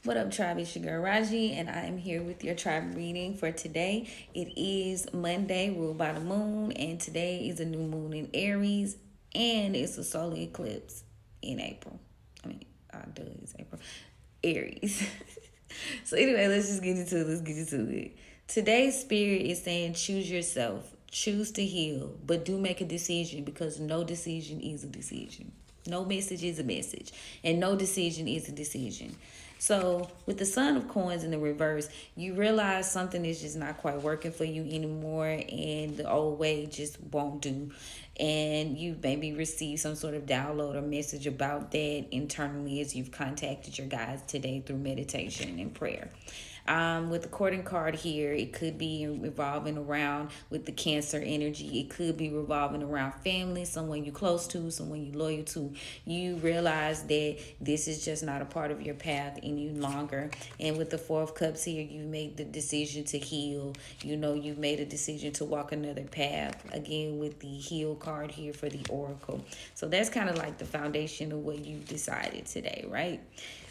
What up, tribe? It's your girl Raji, and I am here with your tribe reading for today. It is Monday, ruled by the moon, and today is a new moon in Aries, and it's a solar eclipse in April. Duh, it's April. Aries. So anyway, let's just get into it. Let's get into it. Today's spirit is saying choose yourself. Choose to heal, but do make a decision because no decision is a decision. No message is a message, and no decision is a decision. So, with the Sun of Coins in the reverse, you realize something is just not quite working for you anymore, and the old way just won't do. And you maybe receive some sort of download or message about that internally as you've contacted your guides today through meditation and prayer. With the courting card here, it could be revolving around with the Cancer energy. It could be revolving around family, someone you close to, someone you loyal to. You realize that this is just not a part of your path any longer. And with the Four of Cups here, you made the decision to heal. You've made a decision to walk another path. Again, with the heal card here for the Oracle. So that's kind of like the foundation of what you've decided today, right?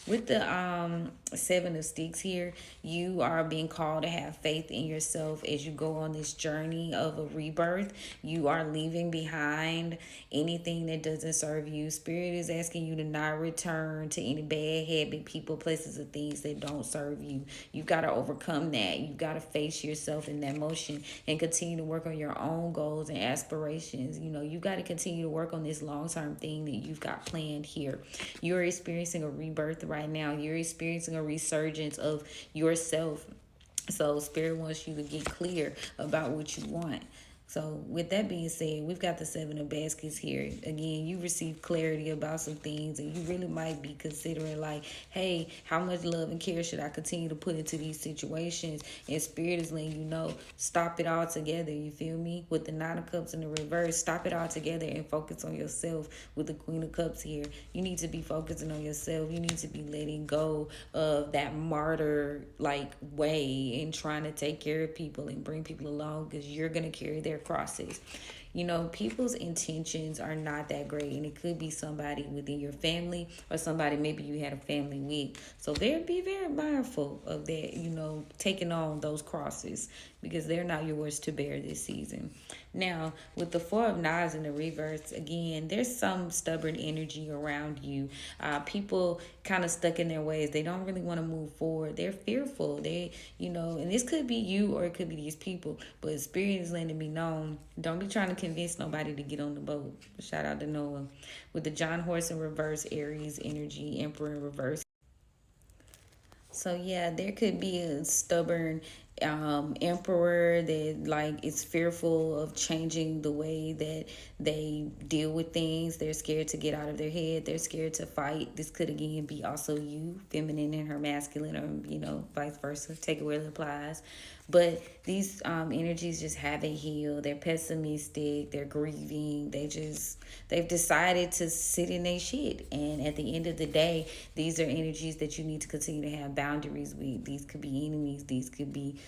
With the Seven of Sticks here, you are being called to have faith in yourself as you go on this journey of a rebirth. You are leaving behind anything that doesn't serve you. Spirit is asking you to not return to any bad habit, people, places, or things that don't serve you. You've got to overcome that. You've got to face yourself in that motion and continue to work on your own goals and aspirations. You've got to continue to work on this long-term thing that you've got planned here. You're experiencing a rebirth right now. You're experiencing a resurgence of yourself. So Spirit wants you to get clear about what you want. So with that being said, we've got the Seven of Baskets here. Again, you receive clarity about some things, and you really might be considering like, hey, how much love and care should I continue to put into these situations? And Spirit is letting you know, stop it all together. You feel me? With the Nine of Cups in the reverse, stop it all together and focus on yourself. With the Queen of Cups here, you need to be focusing on yourself. You need to be letting go of that martyr like way and trying to take care of people and bring people along, because you're going to carry their crosses. People's intentions are not that great, and it could be somebody within your family or somebody maybe you had a family with. So be very mindful of that, taking on those crosses, because they're not yours to bear this season. Now, with the Four of Knives in the reverse, again, there's some stubborn energy around you. People kind of stuck in their ways. They don't really want to move forward. They're fearful. And this could be you or it could be these people. But Spirit is letting me know, don't be trying to convince nobody to get on the boat. Shout out to Noah. With the John Horse in reverse, Aries energy, Emperor in reverse. So yeah, there could be a stubborn emperor that like is fearful of changing the way that they deal with things. They're scared to get out of their head. They're scared to fight. This could again be also you, feminine and her masculine, or vice versa. Take it where it applies. But these energies just haven't healed. They're pessimistic. They're grieving. They've decided to sit in their shit. And at the end of the day, these are energies that you need to continue to have boundaries with. These could be enemies. These could be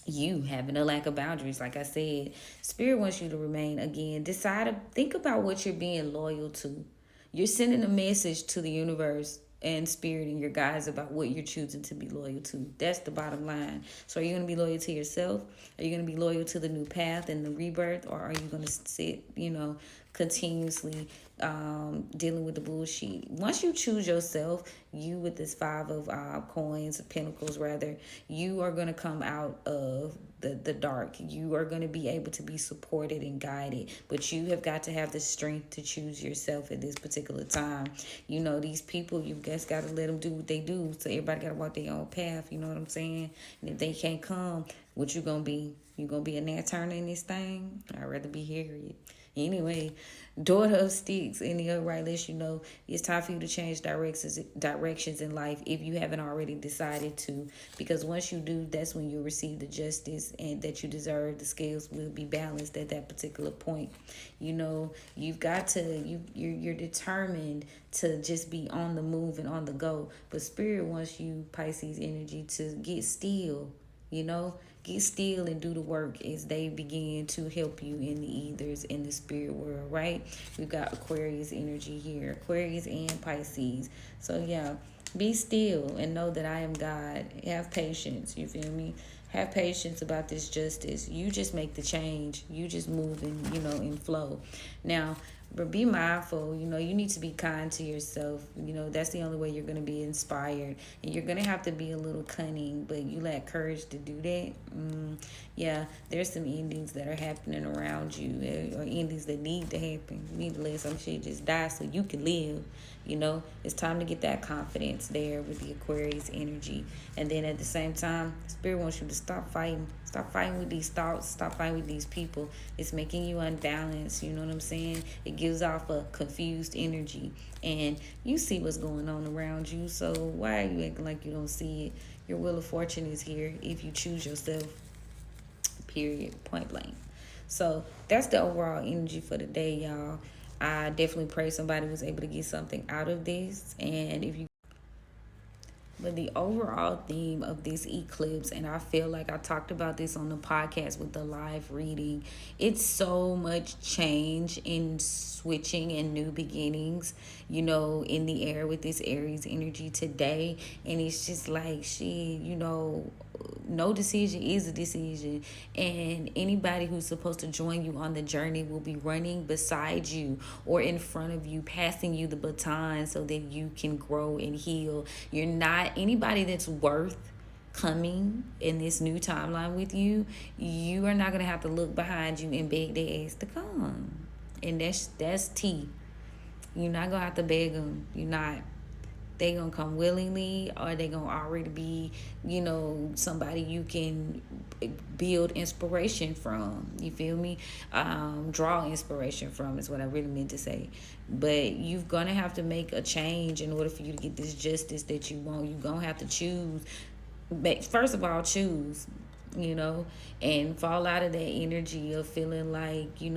you having a lack of boundaries. Like I said, Spirit wants you to remain, again, think about what you're being loyal to. You're sending a message to the universe and Spirit and your guides about what you're choosing to be loyal to. That's the bottom line. So are you going to be loyal to yourself? Are you going to be loyal to the new path and the rebirth? Or are you going to sit, continuously dealing with the bullshit? Once you choose yourself, you with this Five of coins, pentacles rather, you are going to come out of the dark. You are going to be able to be supported and guided, but you have got to have the strength to choose yourself at this particular time. These people, you just got to let them do what they do. So everybody got to walk their own path. You know what I'm saying? And if they can't come, what you going to be? You going to be a Nat Turner in this thing? I'd rather be Harriet. Anyway, Daughter of Sticks in the upright lets you know it's time for you to change directions in life if you haven't already decided to. Because once you do, that's when you'll receive the justice and that you deserve. The scales will be balanced at that particular point. You've got to, you're determined to just be on the move and on the go. But Spirit wants you, Pisces energy, to get still. Get still and do the work as they begin to help you in the ethers in the spirit world, right? We've got Aquarius energy here, Aquarius and Pisces. So yeah, Be still and know that I am God. Have patience. You feel me? Have patience about this justice. You just make the change. You just move in, in flow. Now, but be mindful. You need to be kind to yourself. That's the only way you're going to be inspired. And you're going to have to be a little cunning, but you lack courage to do that. Yeah, there's some endings that are happening around you, or endings that need to happen. You need to let some shit just die so you can live. It's time to get that confidence there with the Aquarius energy. And then at the same time, Spirit wants you to stop fighting. Stop fighting with these thoughts. Stop fighting with these people. It's making you unbalanced. You know what I'm saying? It gives off a confused energy. And you see what's going on around you. So why are you acting like you don't see it? Your wheel of fortune is here if you choose yourself. Period. Point blank. So that's the overall energy for the day, y'all. I definitely pray somebody was able to get something out of this. But the overall theme of this eclipse, and I feel like I talked about this on the podcast with the live reading, it's so much change in switching and new beginnings, in the air with this Aries energy today. And it's just like no decision is a decision, and anybody who's supposed to join you on the journey will be running beside you or in front of you, passing you the baton so that you can grow and heal. You're not anybody that's worth coming in this new timeline with you. You are not going to have to look behind you and beg their ass to come, and that's tea. You're not going to have to beg them. You're not. They gonna come willingly, or they gonna already be, somebody you can build inspiration from. You feel me? Draw inspiration from is what I really meant to say. But you're gonna have to make a change in order for you to get this justice that you want. You're gonna have to choose. First of all, choose, and fall out of that energy of feeling like, you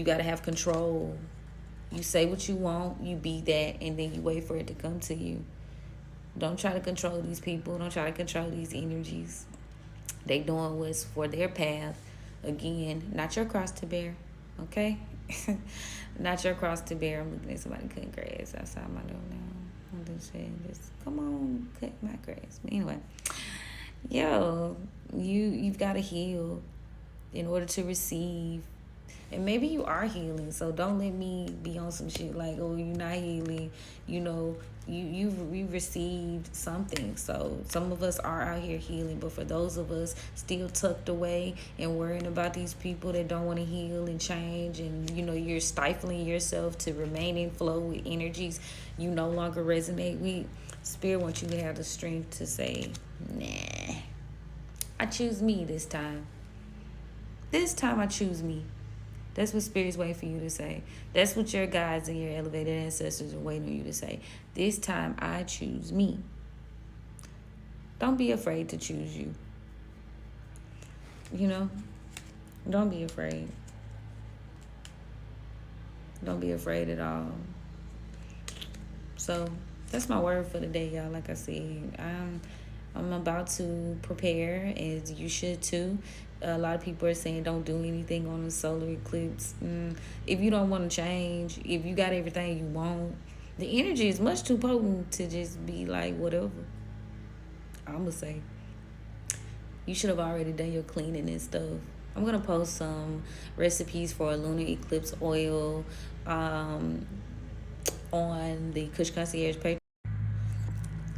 gotta have control. You say what you want, you be that, and then you wait for it to come to you. Don't try to control these people. Don't try to control these energies. They doing what's for their path. Again, not your cross to bear, okay? Not your cross to bear. I'm looking at somebody cutting grass outside my door now. I'm just saying this. Come on, cut my grass. But anyway, you've got to heal in order to receive. And maybe you are healing, so don't let me be on some shit like, oh, you're not healing. You received something. So some of us are out here healing, but for those of us still tucked away and worrying about these people that don't want to heal and change, and you're stifling yourself to remain in flow with energies you no longer resonate with, Spirit wants you to have the strength to say, nah, I choose me this time. This time I choose me. That's what Spirit's waiting for you to say. That's what your guides and your elevated ancestors are waiting on you to say. This time, I choose me. Don't be afraid to choose you. Don't be afraid. Don't be afraid at all. So, that's my word for the day, y'all. Like I said, I'm about to prepare, as you should too. A lot of people are saying don't do anything on a solar eclipse. If you don't want to change, if you got everything you want, the energy is much too potent to just be like whatever. I'm going to say you should have already done your cleaning and stuff. I'm going to post some recipes for a lunar eclipse oil on the Kush Concierge page.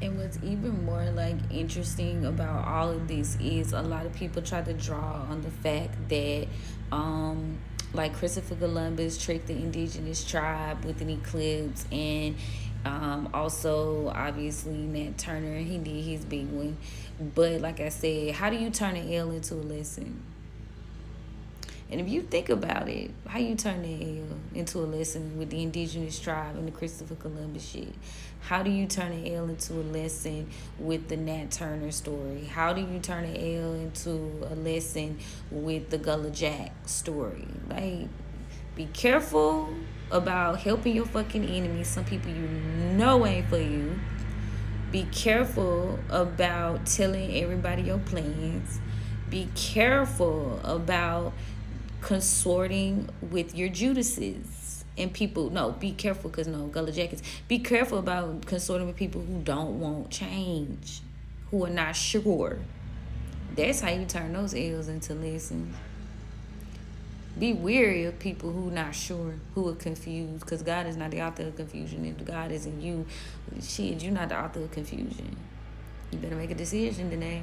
And what's even more interesting about all of this is a lot of people try to draw on the fact that Christopher Columbus tricked the indigenous tribe with an eclipse, and also obviously Nat Turner, he did his big one. But like I said, how do you turn an L into a lesson? And if you think about it, how you turn the L into a lesson with the indigenous tribe and the Christopher Columbus shit? How do you turn an L into a lesson with the Nat Turner story? How do you turn an L into a lesson with the Gullah Jack story? Be careful about helping your fucking enemies, some people you know ain't for you. Be careful about telling everybody your plans. Be careful about consorting with your Judases And people, no, be careful, because no, Gullah Jackets, be careful about consorting with people who don't want change, who are not sure. That's how you turn those L's into lessons. Be weary of people who not sure, who are confused, because God is not the author of confusion. If God is in you, shit, you're not the author of confusion. You better make a decision today.